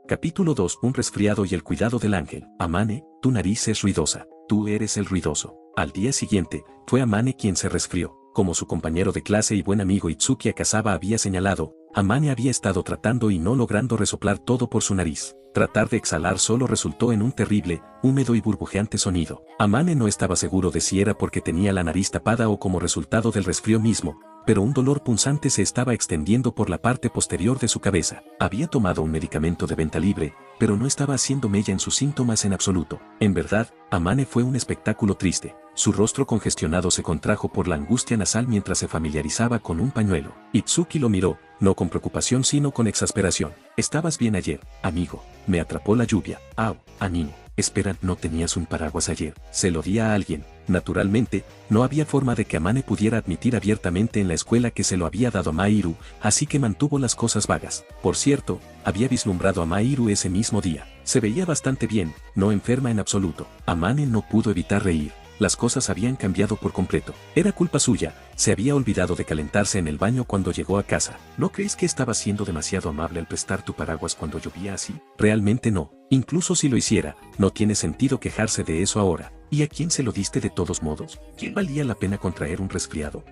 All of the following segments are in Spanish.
Capítulo 2. Un resfriado y el cuidado del ángel. Amane, tu nariz es ruidosa. Tú eres el ruidoso. Al día siguiente, fue Amane quien se resfrió. Como su compañero de clase y buen amigo Itsuki Akazawa había señalado, Amane había estado tratando y no logrando resoplar todo por su nariz. Tratar de exhalar solo resultó en un terrible, húmedo y burbujeante sonido. Amane no estaba seguro de si era porque tenía la nariz tapada o como resultado del resfrío mismo, pero un dolor punzante se estaba extendiendo por la parte posterior de su cabeza. Había tomado un medicamento de venta libre, pero no estaba haciendo mella en sus síntomas en absoluto. En verdad, Amane fue un espectáculo triste. Su rostro congestionado se contrajo por la angustia nasal mientras se familiarizaba con un pañuelo. Itsuki lo miró, no con preocupación sino con exasperación. «¿Estabas bien ayer, amigo? Me atrapó la lluvia». «Au, animo. Espera, ¿no tenías un paraguas ayer?» Se lo di a alguien. Naturalmente, no había forma de que Amane pudiera admitir abiertamente en la escuela que se lo había dado a Mairu, así que mantuvo las cosas vagas. Por cierto, había vislumbrado a Mairu ese mismo día. Se veía bastante bien, no enferma en absoluto. Amane no pudo evitar reír. Las cosas habían cambiado por completo. Era culpa suya, se había olvidado de calentarse en el baño cuando llegó a casa. ¿No crees que estabas siendo demasiado amable al prestar tu paraguas cuando llovía así? Realmente no. Incluso si lo hiciera, no tiene sentido quejarse de eso ahora. ¿Y a quién se lo diste de todos modos? ¿Quién valía la pena contraer un resfriado?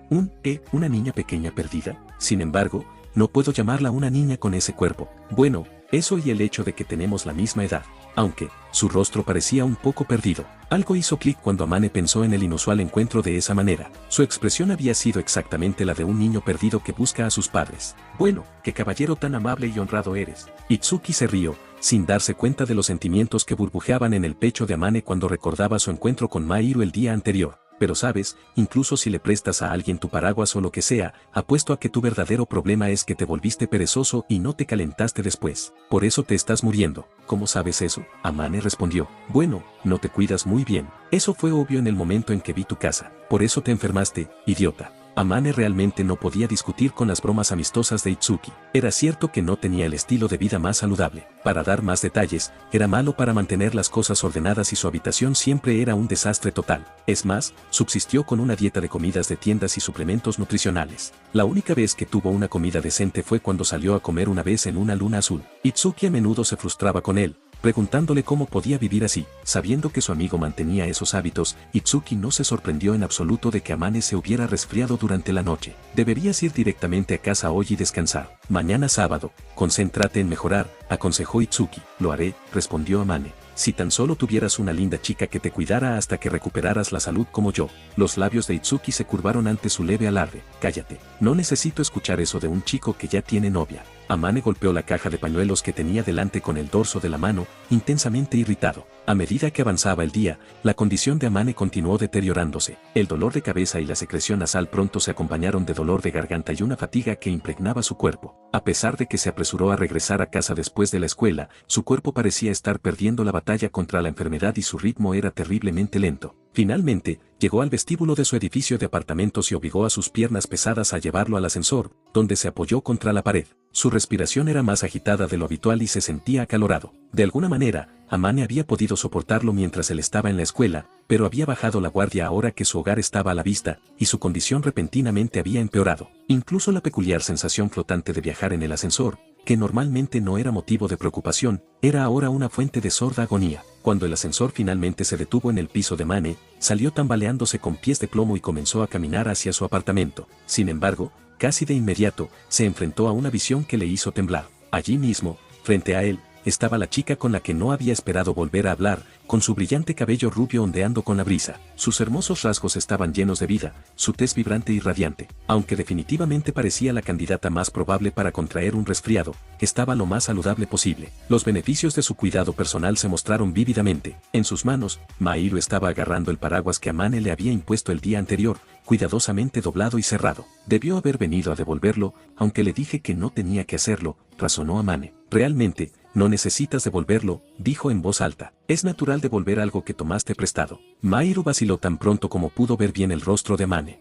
¿Una niña pequeña perdida? Sin embargo, no puedo llamarla una niña con ese cuerpo. Bueno, eso y el hecho de que tenemos la misma edad. Aunque, su rostro parecía un poco perdido. Algo hizo clic cuando Amane pensó en el inusual encuentro de esa manera. Su expresión había sido exactamente la de un niño perdido que busca a sus padres. «Bueno, qué caballero tan amable y honrado eres». Itsuki se rió, sin darse cuenta de los sentimientos que burbujeaban en el pecho de Amane cuando recordaba su encuentro con Mairu el día anterior. «Pero sabes, incluso si le prestas a alguien tu paraguas o lo que sea, apuesto a que tu verdadero problema es que te volviste perezoso y no te calentaste después. Por eso te estás muriendo». «¿Cómo sabes eso?», Amane respondió. «Bueno, no te cuidas muy bien. Eso fue obvio en el momento en que vi tu casa. Por eso te enfermaste, idiota». Amane realmente no podía discutir con las bromas amistosas de Itsuki. Era cierto que no tenía el estilo de vida más saludable. Para dar más detalles, era malo para mantener las cosas ordenadas y su habitación siempre era un desastre total. Es más, subsistió con una dieta de comidas de tiendas y suplementos nutricionales. La única vez que tuvo una comida decente fue cuando salió a comer una vez en una luna azul. Itsuki a menudo se frustraba con él, preguntándole cómo podía vivir así. Sabiendo que su amigo mantenía esos hábitos, Itsuki no se sorprendió en absoluto de que Amane se hubiera resfriado durante la noche. «Deberías ir directamente a casa hoy y descansar. Mañana sábado, concéntrate en mejorar», aconsejó Itsuki. «Lo haré», respondió Amane. «Si tan solo tuvieras una linda chica que te cuidara hasta que recuperaras la salud como yo». Los labios de Itsuki se curvaron ante su leve alarde. «Cállate. No necesito escuchar eso de un chico que ya tiene novia». Amane golpeó la caja de pañuelos que tenía delante con el dorso de la mano, intensamente irritado. A medida que avanzaba el día, la condición de Amane continuó deteriorándose. El dolor de cabeza y la secreción nasal pronto se acompañaron de dolor de garganta y una fatiga que impregnaba su cuerpo. A pesar de que se apresuró a regresar a casa después de la escuela, su cuerpo parecía estar perdiendo la batalla contra la enfermedad y su ritmo era terriblemente lento. Finalmente, llegó al vestíbulo de su edificio de apartamentos y obligó a sus piernas pesadas a llevarlo al ascensor, donde se apoyó contra la pared. Su respiración era más agitada de lo habitual y se sentía acalorado. De alguna manera, Amane había podido soportarlo mientras él estaba en la escuela, pero había bajado la guardia ahora que su hogar estaba a la vista, y su condición repentinamente había empeorado. Incluso la peculiar sensación flotante de viajar en el ascensor, que normalmente no era motivo de preocupación, era ahora una fuente de sorda agonía. Cuando el ascensor finalmente se detuvo en el piso de Amane, salió tambaleándose con pies de plomo y comenzó a caminar hacia su apartamento. Sin embargo, casi de inmediato, se enfrentó a una visión que le hizo temblar. Allí mismo, frente a él, estaba la chica con la que no había esperado volver a hablar, con su brillante cabello rubio ondeando con la brisa. Sus hermosos rasgos estaban llenos de vida, su tez vibrante y radiante. Aunque definitivamente parecía la candidata más probable para contraer un resfriado, estaba lo más saludable posible. Los beneficios de su cuidado personal se mostraron vívidamente. En sus manos, Mairu estaba agarrando el paraguas que Amane le había impuesto el día anterior, cuidadosamente doblado y cerrado. «Debió haber venido a devolverlo, aunque le dije que no tenía que hacerlo», razonó Amane. «Realmente, no necesitas devolverlo», dijo en voz alta. «Es natural devolver algo que tomaste prestado». Mairu vaciló tan pronto como pudo ver bien el rostro de Amane.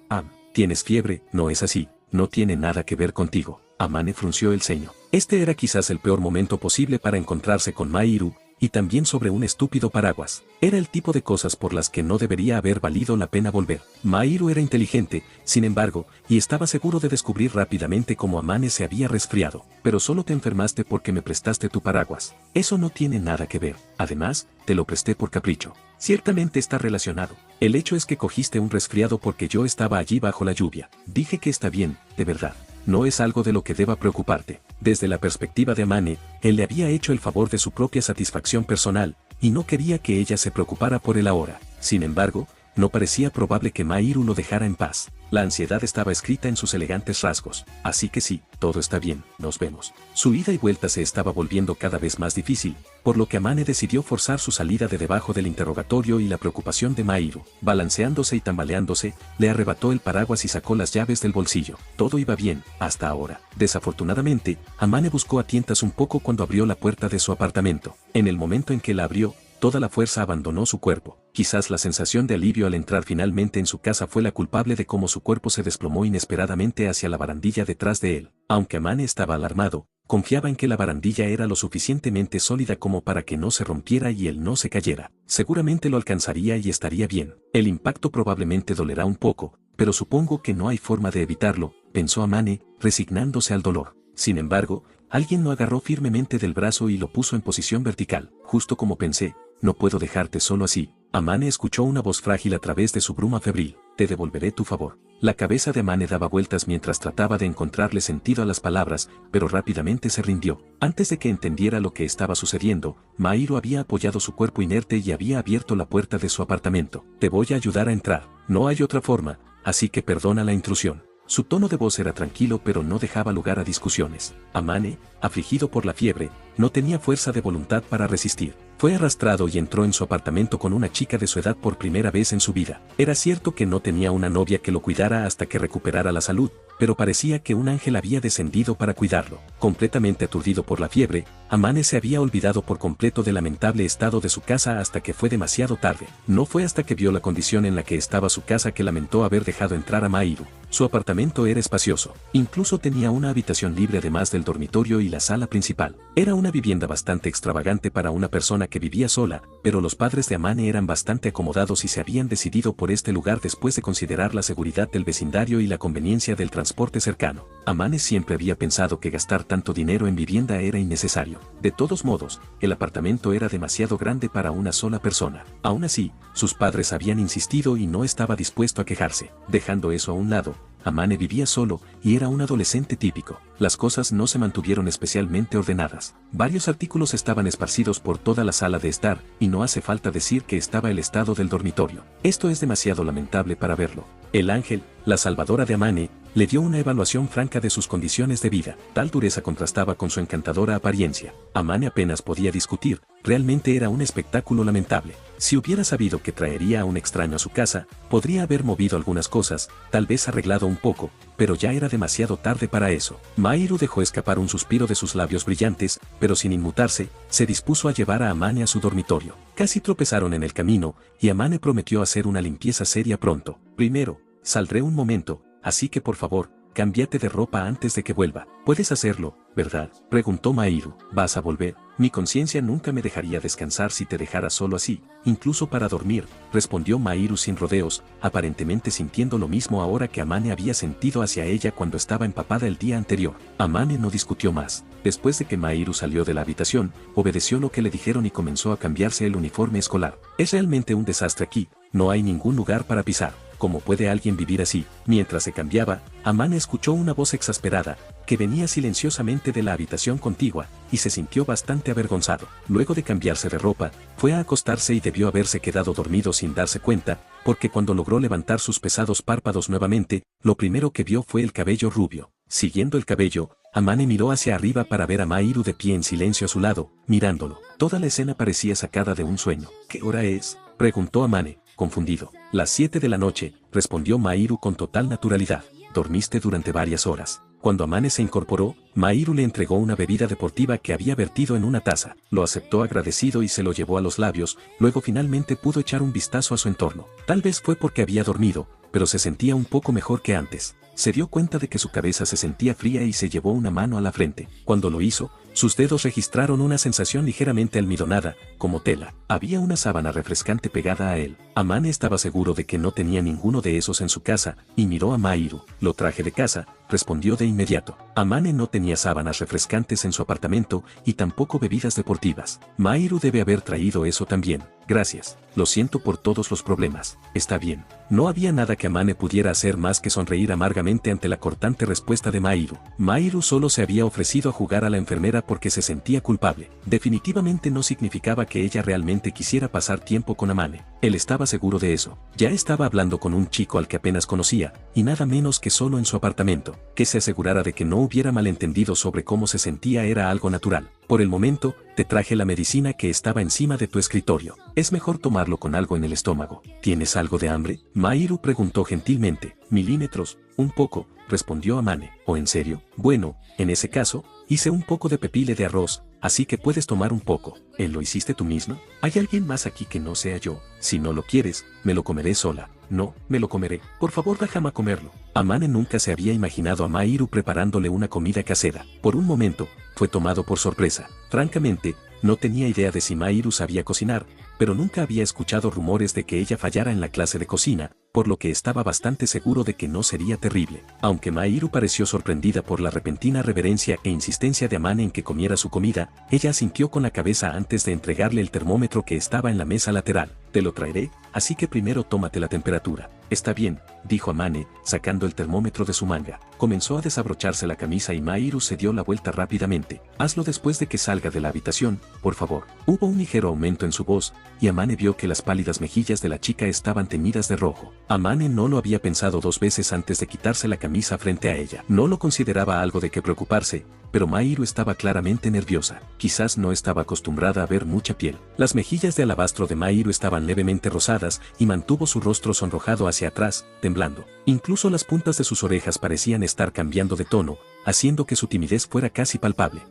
«Tienes fiebre, ¿no es así? No tiene nada que ver contigo». Amane frunció el ceño. Este era quizás el peor momento posible para encontrarse con Mairu, y también sobre un estúpido paraguas. Era el tipo de cosas por las que no debería haber valido la pena volver. Mahiru era inteligente, sin embargo, y estaba seguro de descubrir rápidamente cómo Amane se había resfriado. Pero solo te enfermaste porque me prestaste tu paraguas. Eso no tiene nada que ver. Además, te lo presté por capricho. Ciertamente está relacionado. El hecho es que cogiste un resfriado porque yo estaba allí bajo la lluvia. Dije que está bien, de verdad. No es algo de lo que deba preocuparte. Desde la perspectiva de Amane, él le había hecho el favor de su propia satisfacción personal, y no quería que ella se preocupara por él ahora. Sin embargo, no parecía probable que Mahiru lo dejara en paz. La ansiedad estaba escrita en sus elegantes rasgos. Así que sí, todo está bien, nos vemos. Su ida y vuelta se estaba volviendo cada vez más difícil, por lo que Amane decidió forzar su salida de debajo del interrogatorio y la preocupación de Mahiru. Balanceándose y tambaleándose, le arrebató el paraguas y sacó las llaves del bolsillo. Todo iba bien, hasta ahora. Desafortunadamente, Amane buscó a tientas un poco cuando abrió la puerta de su apartamento. En el momento en que la abrió, toda la fuerza abandonó su cuerpo. Quizás la sensación de alivio al entrar finalmente en su casa fue la culpable de cómo su cuerpo se desplomó inesperadamente hacia la barandilla detrás de él. Aunque Amane estaba alarmado, confiaba en que la barandilla era lo suficientemente sólida como para que no se rompiera y él no se cayera. Seguramente lo alcanzaría y estaría bien. El impacto probablemente dolerá un poco, pero supongo que no hay forma de evitarlo, pensó Amane, resignándose al dolor. Sin embargo, alguien lo agarró firmemente del brazo y lo puso en posición vertical. Justo como pensé, no puedo dejarte solo así. Amane escuchó una voz frágil a través de su bruma febril. Te devolveré tu favor. La cabeza de Amane daba vueltas mientras trataba de encontrarle sentido a las palabras, pero rápidamente se rindió. Antes de que entendiera lo que estaba sucediendo, Mahiru había apoyado su cuerpo inerte y había abierto la puerta de su apartamento. Te voy a ayudar a entrar. No hay otra forma, así que perdona la intrusión. Su tono de voz era tranquilo pero no dejaba lugar a discusiones. Amane, afligido por la fiebre, no tenía fuerza de voluntad para resistir. Fue arrastrado y entró en su apartamento con una chica de su edad por primera vez en su vida. Era cierto que no tenía una novia que lo cuidara hasta que recuperara la salud, pero parecía que un ángel había descendido para cuidarlo. Completamente aturdido por la fiebre, Amane se había olvidado por completo del lamentable estado de su casa hasta que fue demasiado tarde. No fue hasta que vio la condición en la que estaba su casa que lamentó haber dejado entrar a Mahiru. Su apartamento era espacioso, incluso tenía una habitación libre además del dormitorio y la sala principal. Era una vivienda bastante extravagante para una persona que vivía sola, pero los padres de Amane eran bastante acomodados y se habían decidido por este lugar después de considerar la seguridad del vecindario y la conveniencia del transporte cercano. Amane siempre había pensado que gastar tanto dinero en vivienda era innecesario. De todos modos, el apartamento era demasiado grande para una sola persona. Aún así, sus padres habían insistido y no estaba dispuesto a quejarse. Dejando eso a un lado, Amane vivía solo y era un adolescente típico. Las cosas no se mantuvieron especialmente ordenadas. Varios artículos estaban esparcidos por toda la sala de estar, y no hace falta decir que estaba el estado del dormitorio. Esto es demasiado lamentable para verlo. El ángel, la salvadora de Amane, le dio una evaluación franca de sus condiciones de vida. Tal dureza contrastaba con su encantadora apariencia. Amane apenas podía discutir, realmente era un espectáculo lamentable. Si hubiera sabido que traería a un extraño a su casa, podría haber movido algunas cosas, tal vez arreglado un poco, pero ya era demasiado tarde para eso. Mahiru dejó escapar un suspiro de sus labios brillantes, pero sin inmutarse, se dispuso a llevar a Amane a su dormitorio. Casi tropezaron en el camino, y Amane prometió hacer una limpieza seria pronto. Primero, saldré un momento, así que por favor, cámbiate de ropa antes de que vuelva. Puedes hacerlo, ¿verdad? Preguntó Mahiru. ¿Vas a volver? Mi conciencia nunca me dejaría descansar si te dejara solo así, incluso para dormir, respondió Mahiru sin rodeos, aparentemente sintiendo lo mismo ahora que Amane había sentido hacia ella cuando estaba empapada el día anterior. Amane no discutió más. Después de que Mahiru salió de la habitación, obedeció lo que le dijeron y comenzó a cambiarse el uniforme escolar. Es realmente un desastre aquí, no hay ningún lugar para pisar. ¿Cómo puede alguien vivir así? Mientras se cambiaba, Amane escuchó una voz exasperada, que venía silenciosamente de la habitación contigua, y se sintió bastante avergonzado. Luego de cambiarse de ropa, fue a acostarse y debió haberse quedado dormido sin darse cuenta, porque cuando logró levantar sus pesados párpados nuevamente, lo primero que vio fue el cabello rubio. Siguiendo el cabello, Amane miró hacia arriba para ver a Mahiru de pie en silencio a su lado, mirándolo. Toda la escena parecía sacada de un sueño. ¿Qué hora es?, preguntó Amane, confundido. Las 7 de la noche, respondió Mahiru con total naturalidad. Dormiste durante varias horas. Cuando Amane se incorporó, Mahiru le entregó una bebida deportiva que había vertido en una taza. Lo aceptó agradecido y se lo llevó a los labios, luego finalmente pudo echar un vistazo a su entorno. Tal vez fue porque había dormido, pero se sentía un poco mejor que antes. Se dio cuenta de que su cabeza se sentía fría y se llevó una mano a la frente. Cuando lo hizo, Sus dedos registraron una sensación ligeramente almidonada, como tela. Había una sábana refrescante pegada a él. Amane estaba seguro de que no tenía ninguno de esos en su casa, y miró a Mahiru. Lo traje de casa, respondió de inmediato. Amane no tenía sábanas refrescantes en su apartamento, y tampoco bebidas deportivas. Mahiru debe haber traído eso también. Gracias. Lo siento por todos los problemas. Está bien. No había nada que Amane pudiera hacer más que sonreír amargamente ante la cortante respuesta de Mahiru. Mahiru solo se había ofrecido a jugar a la enfermera porque se sentía culpable. Definitivamente no significaba que ella realmente quisiera pasar tiempo con Amane. Él estaba seguro de eso. Ya estaba hablando con un chico al que apenas conocía, y nada menos que solo en su apartamento. Que se asegurara de que no hubiera malentendidos sobre cómo se sentía era algo natural. Por el momento, te traje la medicina que estaba encima de tu escritorio. Es mejor tomarlo con algo en el estómago. ¿Tienes algo de hambre? Mahiru preguntó gentilmente. Milímetros, un poco, respondió Amane. ¿O en serio? Bueno, en ese caso, hice un poco de pepile de arroz, así que puedes tomar un poco. ¿Lo hiciste tú misma? ¿Hay alguien más aquí que no sea yo? Si no lo quieres, me lo comeré sola. No, me lo comeré. Por favor, déjame comerlo. Amane nunca se había imaginado a Mahiru preparándole una comida casera. Por un momento, fue tomado por sorpresa. Francamente, no tenía idea de si Mahiru sabía cocinar, pero nunca había escuchado rumores de que ella fallara en la clase de cocina, por lo que estaba bastante seguro de que no sería terrible. Aunque Mahiru pareció sorprendida por la repentina reverencia e insistencia de Amane en que comiera su comida, ella asintió con la cabeza antes de entregarle el termómetro que estaba en la mesa lateral. Te lo traeré, así que primero tómate la temperatura. Está bien, dijo Amane, sacando el termómetro de su manga. Comenzó a desabrocharse la camisa y Mahiru se dio la vuelta rápidamente. Hazlo después de que salga de la habitación, por favor. Hubo un ligero aumento en su voz, y Amane vio que las pálidas mejillas de la chica estaban teñidas de rojo. Amane no lo había pensado dos veces antes de quitarse la camisa frente a ella. No lo consideraba algo de qué preocuparse, pero Mahiru estaba claramente nerviosa. Quizás no estaba acostumbrada a ver mucha piel. Las mejillas de alabastro de Mahiru estaban levemente rosadas y mantuvo su rostro sonrojado hacia atrás, temblando. Incluso las puntas de sus orejas parecían estar cambiando de tono, haciendo que su timidez fuera casi palpable.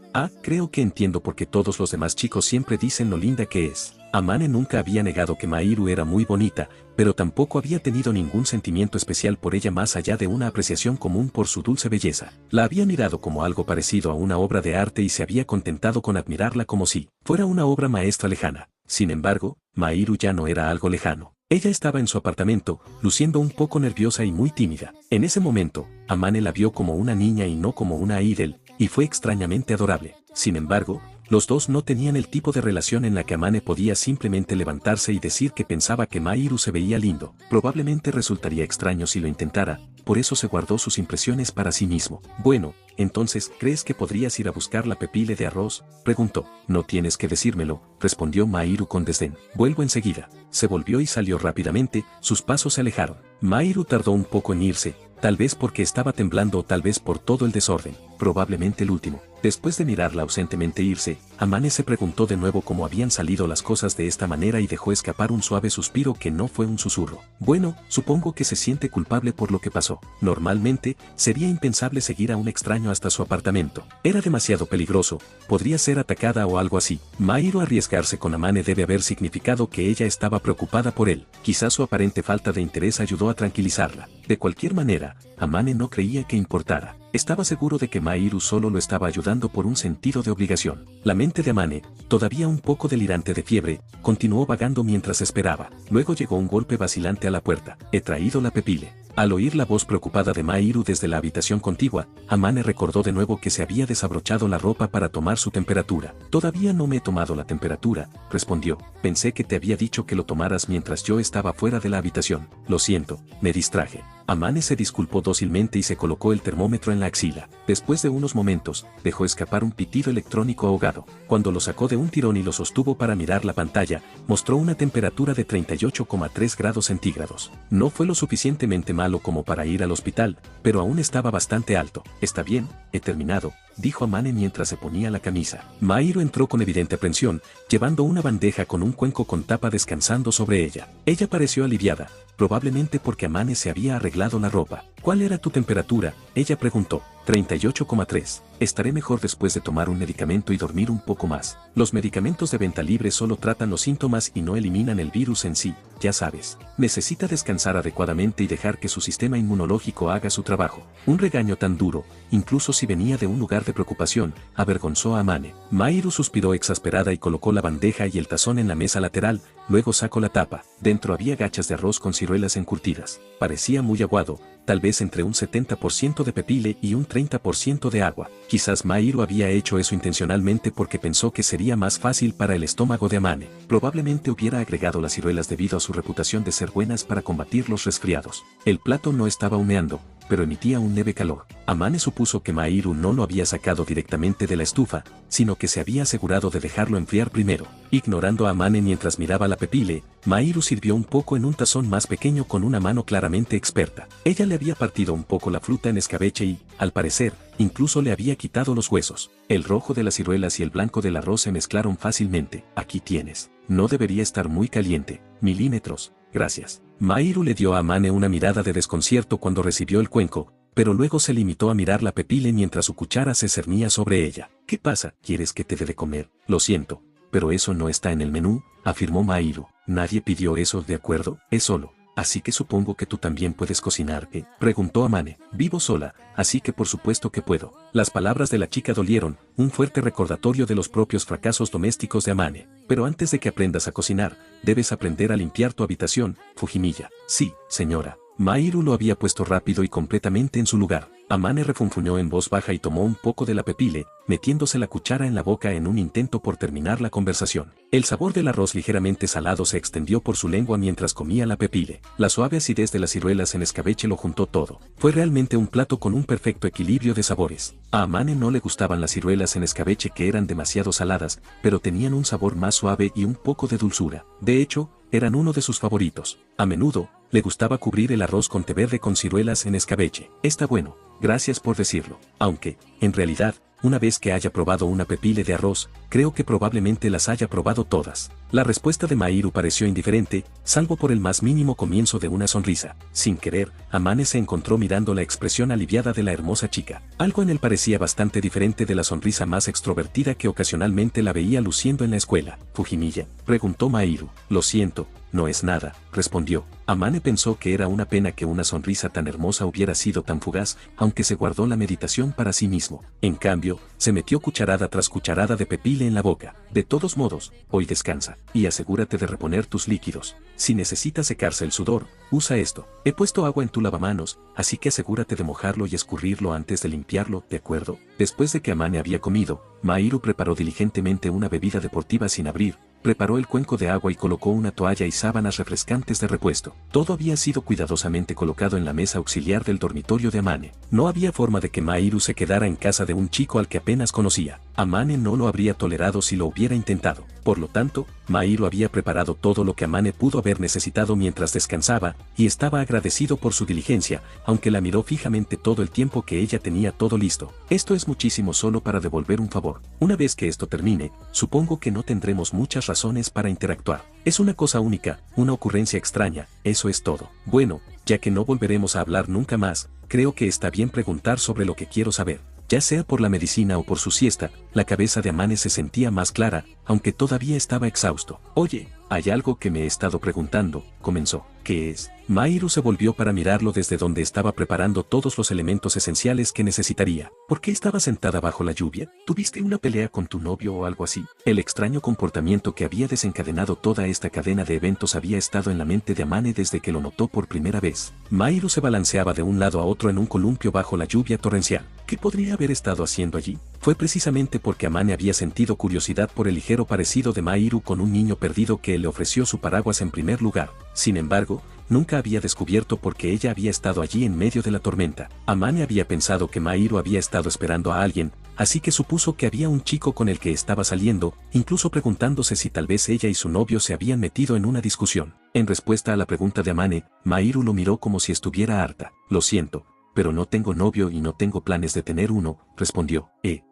Creo que entiendo por qué todos los demás chicos siempre dicen lo linda que es. Amane nunca había negado que Mahiru era muy bonita, pero tampoco había tenido ningún sentimiento especial por ella más allá de una apreciación común por su dulce belleza. La había mirado como algo parecido a una obra de arte y se había contentado con admirarla como si fuera una obra maestra lejana. Sin embargo, Mahiru ya no era algo lejano. Ella estaba en su apartamento, luciendo un poco nerviosa y muy tímida. En ese momento, Amane la vio como una niña y no como una idol, y fue extrañamente adorable. Sin embargo, los dos no tenían el tipo de relación en la que Amane podía simplemente levantarse y decir que pensaba que Mahiru se veía lindo. Probablemente resultaría extraño si lo intentara, por eso se guardó sus impresiones para sí mismo. Bueno, entonces, ¿crees que podrías ir a buscar la pepile de arroz? Preguntó. No tienes que decírmelo, respondió Mahiru con desdén. Vuelvo enseguida. Se volvió y salió rápidamente, sus pasos se alejaron. Mahiru tardó un poco en irse, tal vez porque estaba temblando o tal vez por todo el desorden, probablemente el último. Después de mirarla ausentemente irse, Amane se preguntó de nuevo cómo habían salido las cosas de esta manera y dejó escapar un suave suspiro que no fue un susurro. Bueno, supongo que se siente culpable por lo que pasó. Normalmente, sería impensable seguir a un extraño hasta su apartamento. Era demasiado peligroso, podría ser atacada o algo así. Mahiru arriesgarse con Amane debe haber significado que ella estaba preocupada por él. Quizás su aparente falta de interés ayudó a tranquilizarla. De cualquier manera, Amane no creía que importara. Estaba seguro de que Mahiru solo lo estaba ayudando por un sentido de obligación. La mente de Amane, todavía un poco delirante de fiebre, continuó vagando mientras esperaba. Luego llegó un golpe vacilante a la puerta. He traído la pepile. Al oír la voz preocupada de Mahiru desde la habitación contigua, Amane recordó de nuevo que se había desabrochado la ropa para tomar su temperatura. Todavía no me he tomado la temperatura, respondió. Pensé que te había dicho que lo tomaras mientras yo estaba fuera de la habitación. Lo siento, me distraje. Amane se disculpó dócilmente y se colocó el termómetro en la axila. Después de unos momentos, dejó escapar un pitido electrónico ahogado. Cuando lo sacó de un tirón y lo sostuvo para mirar la pantalla, mostró una temperatura de 38,3 grados centígrados. No fue lo suficientemente malo como para ir al hospital, pero aún estaba bastante alto. Está bien, he terminado, dijo Amane mientras se ponía la camisa. Mahiru entró con evidente aprensión, llevando una bandeja con un cuenco con tapa descansando sobre ella. Ella pareció aliviada, probablemente porque Amane se había arreglado la ropa. ¿Cuál era tu temperatura? Ella preguntó. 38,3. Estaré mejor después de tomar un medicamento y dormir un poco más. Los medicamentos de venta libre solo tratan los síntomas y no eliminan el virus en sí, ya sabes. Necesita descansar adecuadamente y dejar que su sistema inmunológico haga su trabajo. Un regaño tan duro, incluso si venía de un lugar de preocupación, avergonzó a Amane. Mahiru suspiró exasperada y colocó la bandeja y el tazón en la mesa lateral, luego sacó la tapa. Dentro había gachas de arroz con ciruelas encurtidas. Parecía muy aguado, tal vez entre un 70% de pepile y un 30% de agua. Quizás Mahiru había hecho eso intencionalmente porque pensó que sería más fácil para el estómago de Amane. Probablemente hubiera agregado las ciruelas debido a su reputación de ser buenas para combatir los resfriados. El plato no estaba humeando, pero emitía un leve calor. Amane supuso que Mahiru no lo había sacado directamente de la estufa, sino que se había asegurado de dejarlo enfriar primero. Ignorando a Amane mientras miraba la pepile, Mahiru sirvió un poco en un tazón más pequeño con una mano claramente experta. Ella le había partido un poco la fruta en escabeche y, al parecer, incluso le había quitado los huesos. El rojo de las ciruelas y el blanco del arroz se mezclaron fácilmente. Aquí tienes. No debería estar muy caliente. Milímetros. Gracias. Mahiru le dio a Amane una mirada de desconcierto cuando recibió el cuenco, pero luego se limitó a mirar la pepile mientras su cuchara se cernía sobre ella. ¿Qué pasa? ¿Quieres que te dé de comer? Lo siento, pero eso no está en el menú, afirmó Mahiru. Nadie pidió eso, ¿de acuerdo? Es solo. Así que supongo que tú también puedes cocinar, ¿eh? Preguntó Amane. Vivo sola, así que por supuesto que puedo. Las palabras de la chica dolieron, un fuerte recordatorio de los propios fracasos domésticos de Amane. Pero antes de que aprendas a cocinar, debes aprender a limpiar tu habitación, Fujimiya. Sí, señora. Mahiru lo había puesto rápido y completamente en su lugar. Amane refunfuñó en voz baja y tomó un poco de la pepile, metiéndose la cuchara en la boca en un intento por terminar la conversación. El sabor del arroz ligeramente salado se extendió por su lengua mientras comía la pepile. La suave acidez de las ciruelas en escabeche lo juntó todo. Fue realmente un plato con un perfecto equilibrio de sabores. A Amane no le gustaban las ciruelas en escabeche que eran demasiado saladas, pero tenían un sabor más suave y un poco de dulzura. De hecho, eran uno de sus favoritos. A menudo, le gustaba cubrir el arroz con té verde con ciruelas en escabeche. Está bueno, gracias por decirlo. Aunque, en realidad, una vez que haya probado una pepile de arroz, creo que probablemente las haya probado todas. La respuesta de Mahiru pareció indiferente, salvo por el más mínimo comienzo de una sonrisa. Sin querer, Amane se encontró mirando la expresión aliviada de la hermosa chica. Algo en él parecía bastante diferente de la sonrisa más extrovertida que ocasionalmente la veía luciendo en la escuela. ¿Fujimiya? Preguntó Mahiru. Lo siento, no es nada, respondió. Amane pensó que era una pena que una sonrisa tan hermosa hubiera sido tan fugaz, aunque se guardó la meditación para sí mismo. En cambio, se metió cucharada tras cucharada de pepile en la boca. De todos modos, hoy descansa, y asegúrate de reponer tus líquidos. Si necesitas secarse el sudor, usa esto. He puesto agua en tu lavamanos, así que asegúrate de mojarlo y escurrirlo antes de limpiarlo, ¿de acuerdo? Después de que Amane había comido, Mahiru preparó diligentemente una bebida deportiva sin abrir, preparó el cuenco de agua y colocó una toalla y sábanas refrescantes de repuesto. Todo había sido cuidadosamente colocado en la mesa auxiliar del dormitorio de Amane. No había forma de que Mahiru se quedara en casa de un chico al que apenas conocía. Amane no lo habría tolerado si lo hubiera intentado. Por lo tanto, Mahiru había preparado todo lo que Amane pudo haber necesitado mientras descansaba, y estaba agradecido por su diligencia, aunque la miró fijamente todo el tiempo que ella tenía todo listo. Esto es muchísimo solo para devolver un favor. Una vez que esto termine, supongo que no tendremos muchas razones para interactuar. Es una cosa única, una ocurrencia extraña, eso es todo. Bueno, ya que no volveremos a hablar nunca más, creo que está bien preguntar sobre lo que quiero saber. Ya sea por la medicina o por su siesta, la cabeza de Amane se sentía más clara, aunque todavía estaba exhausto. Oye, hay algo que me he estado preguntando, comenzó. ¿Qué es? Mahiru se volvió para mirarlo desde donde estaba preparando todos los elementos esenciales que necesitaría. ¿Por qué estaba sentada bajo la lluvia? ¿Tuviste una pelea con tu novio o algo así? El extraño comportamiento que había desencadenado toda esta cadena de eventos había estado en la mente de Amane desde que lo notó por primera vez. Mahiru se balanceaba de un lado a otro en un columpio bajo la lluvia torrencial. ¿Qué podría haber estado haciendo allí? Fue precisamente porque Amane había sentido curiosidad por el ligero parecido de Mahiru con un niño perdido que le ofreció su paraguas en primer lugar. Sin embargo, nunca había descubierto por qué ella había estado allí en medio de la tormenta. Amane había pensado que Mahiru había estado esperando a alguien, así que supuso que había un chico con el que estaba saliendo, incluso preguntándose si tal vez ella y su novio se habían metido en una discusión. En respuesta a la pregunta de Amane, Mahiru lo miró como si estuviera harta. Lo siento, pero no tengo novio y no tengo planes de tener uno, respondió.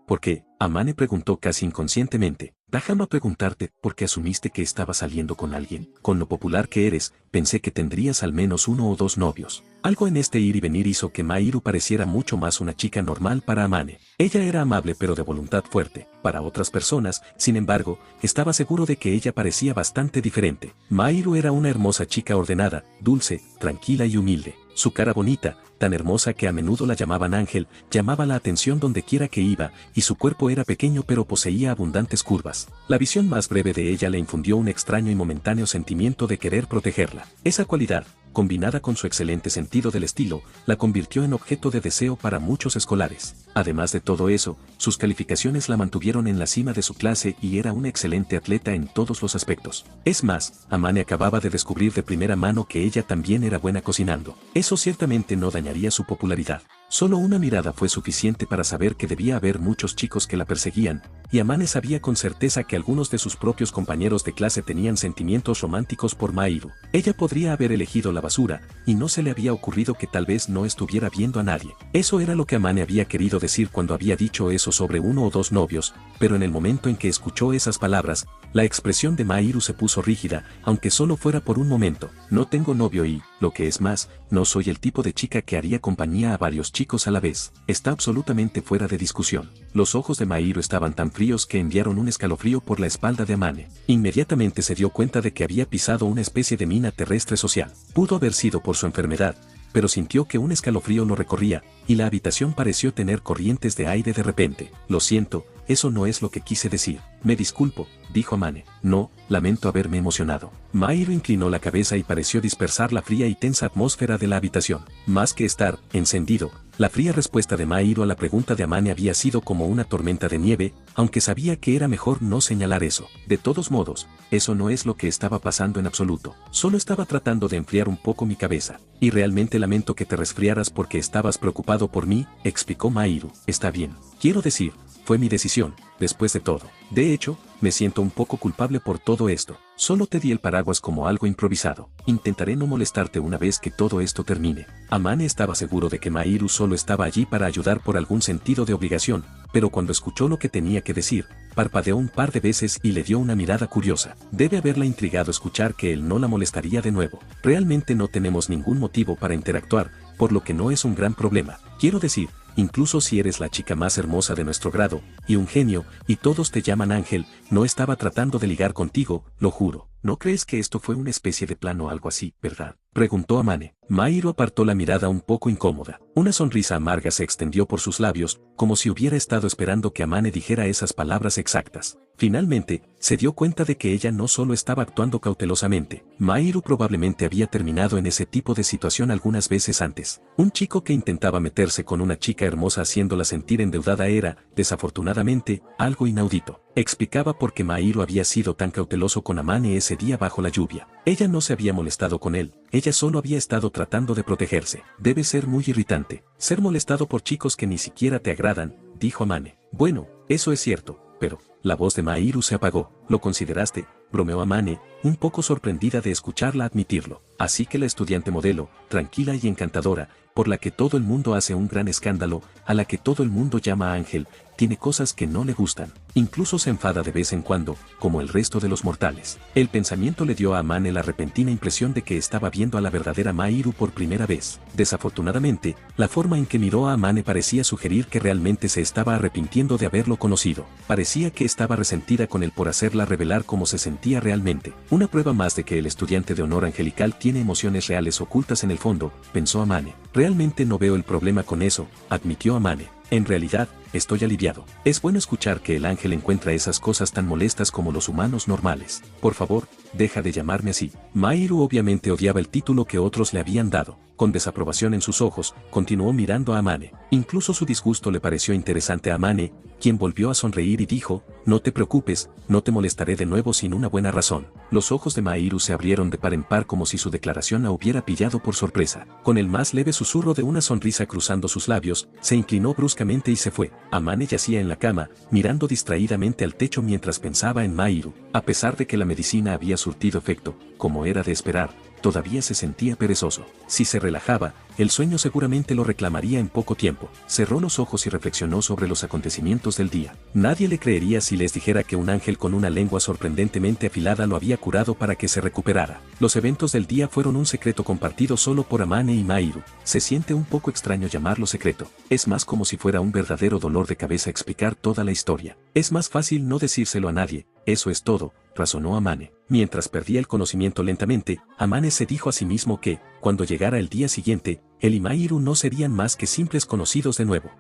¿Por qué? Amane preguntó casi inconscientemente. Déjame preguntarte, ¿por qué asumiste que estabas saliendo con alguien? Con lo popular que eres, pensé que tendrías al menos uno o dos novios. Algo en este ir y venir hizo que Mahiru pareciera mucho más una chica normal para Amane. Ella era amable pero de voluntad fuerte. Para otras personas, sin embargo, estaba seguro de que ella parecía bastante diferente. Mahiru era una hermosa chica ordenada, dulce, tranquila y humilde. Su cara bonita, tan hermosa que a menudo la llamaban ángel, llamaba la atención donde quiera que iba, y su cuerpo era pequeño pero poseía abundantes curvas. La visión más breve de ella le infundió un extraño y momentáneo sentimiento de querer protegerla. Esa cualidad, combinada con su excelente sentido del estilo, la convirtió en objeto de deseo para muchos escolares. Además de todo eso, sus calificaciones la mantuvieron en la cima de su clase y era una excelente atleta en todos los aspectos. Es más, Amane acababa de descubrir de primera mano que ella también era buena cocinando. Eso ciertamente no dañaría su popularidad. Solo una mirada fue suficiente para saber que debía haber muchos chicos que la perseguían, y Amane sabía con certeza que algunos de sus propios compañeros de clase tenían sentimientos románticos por Mahiru. Ella podría haber elegido la basura, y no se le había ocurrido que tal vez no estuviera viendo a nadie. Eso era lo que Amane había querido decir cuando había dicho eso sobre uno o dos novios, pero en el momento en que escuchó esas palabras, la expresión de Mahiru se puso rígida, aunque solo fuera por un momento. No tengo novio y, lo que es más, no soy el tipo de chica que haría compañía a varios chicos a la vez. Está absolutamente fuera de discusión. Los ojos de Mahiru estaban tan fríos que enviaron un escalofrío por la espalda de Amane. Inmediatamente se dio cuenta de que había pisado una especie de mina terrestre social. Pudo haber sido por su enfermedad, pero sintió que un escalofrío lo recorría, y la habitación pareció tener corrientes de aire de repente. Lo siento, eso no es lo que quise decir. Me disculpo, dijo Amane. No, lamento haberme emocionado. Mahiru inclinó la cabeza y pareció dispersar la fría y tensa atmósfera de la habitación. Más que estar encendido, la fría respuesta de Mahiru a la pregunta de Amane había sido como una tormenta de nieve, aunque sabía que era mejor no señalar eso. De todos modos, eso no es lo que estaba pasando en absoluto. Solo estaba tratando de enfriar un poco mi cabeza. Y realmente lamento que te resfriaras porque estabas preocupado por mí, explicó Mahiru. Está bien. Quiero decir, fue mi decisión, después de todo. De hecho, me siento un poco culpable por todo esto. Solo te di el paraguas como algo improvisado. Intentaré no molestarte una vez que todo esto termine. Amane estaba seguro de que Mahiru solo estaba allí para ayudar por algún sentido de obligación, pero cuando escuchó lo que tenía que decir, parpadeó un par de veces y le dio una mirada curiosa. Debe haberla intrigado escuchar que él no la molestaría de nuevo. Realmente no tenemos ningún motivo para interactuar, por lo que no es un gran problema. Quiero decir, incluso si eres la chica más hermosa de nuestro grado, y un genio, y todos te llaman Ángel, no estaba tratando de ligar contigo, lo juro. ¿No crees que esto fue una especie de plan o algo así, verdad? Preguntó Amane. Mahiru apartó la mirada un poco incómoda. Una sonrisa amarga se extendió por sus labios, como si hubiera estado esperando que Amane dijera esas palabras exactas. Finalmente, se dio cuenta de que ella no solo estaba actuando cautelosamente. Mahiru probablemente había terminado en ese tipo de situación algunas veces antes. Un chico que intentaba meterse con una chica hermosa haciéndola sentir endeudada era, desafortunadamente, algo inaudito. Explicaba por qué Mahiru había sido tan cauteloso con Amane ese día bajo la lluvia. Ella no se había molestado con él, ella solo había estado tratando de protegerse. Debe ser muy irritante, ser molestado por chicos que ni siquiera te agradan, dijo Amane. Bueno, eso es cierto, pero... La voz de Mahiru se apagó. ¿Lo consideraste?, bromeó Amane, un poco sorprendida de escucharla admitirlo. Así que la estudiante modelo, tranquila y encantadora, por la que todo el mundo hace un gran escándalo, a la que todo el mundo llama Ángel, tiene cosas que no le gustan. Incluso se enfada de vez en cuando, como el resto de los mortales. El pensamiento le dio a Amane la repentina impresión de que estaba viendo a la verdadera Mahiru por primera vez. Desafortunadamente, la forma en que miró a Amane parecía sugerir que realmente se estaba arrepintiendo de haberlo conocido. Parecía que estaba resentida con él por hacerla revelar cómo se sentía realmente. Una prueba más de que el estudiante de honor angelical tiene emociones reales ocultas en el fondo, pensó Amane. Realmente no veo el problema con eso, admitió Amane. En realidad, estoy aliviado. Es bueno escuchar que el ángel encuentra esas cosas tan molestas como los humanos normales. Por favor, deja de llamarme así. Mahiru obviamente odiaba el título que otros le habían dado. Con desaprobación en sus ojos, continuó mirando a Amane. Incluso su disgusto le pareció interesante a Amane, quien volvió a sonreír y dijo, no te preocupes, no te molestaré de nuevo sin una buena razón. Los ojos de Mahiru se abrieron de par en par como si su declaración la hubiera pillado por sorpresa. Con el más leve susurro de una sonrisa cruzando sus labios, se inclinó bruscamente y se fue. Amane yacía en la cama, mirando distraídamente al techo mientras pensaba en Mahiru. A pesar de que la medicina había surtido efecto, como era de esperar, todavía se sentía perezoso. Si se relajaba, el sueño seguramente lo reclamaría en poco tiempo. Cerró los ojos y reflexionó sobre los acontecimientos del día. Nadie le creería si les dijera que un ángel con una lengua sorprendentemente afilada lo había curado para que se recuperara. Los eventos del día fueron un secreto compartido solo por Amane y Mahiru. Se siente un poco extraño llamarlo secreto. Es más como si fuera un verdadero dolor de cabeza explicar toda la historia. Es más fácil no decírselo a nadie. Eso es todo, razonó Amane. Mientras perdía el conocimiento lentamente, Amane se dijo a sí mismo que, cuando llegara el día siguiente, él y Mahiru no serían más que simples conocidos de nuevo.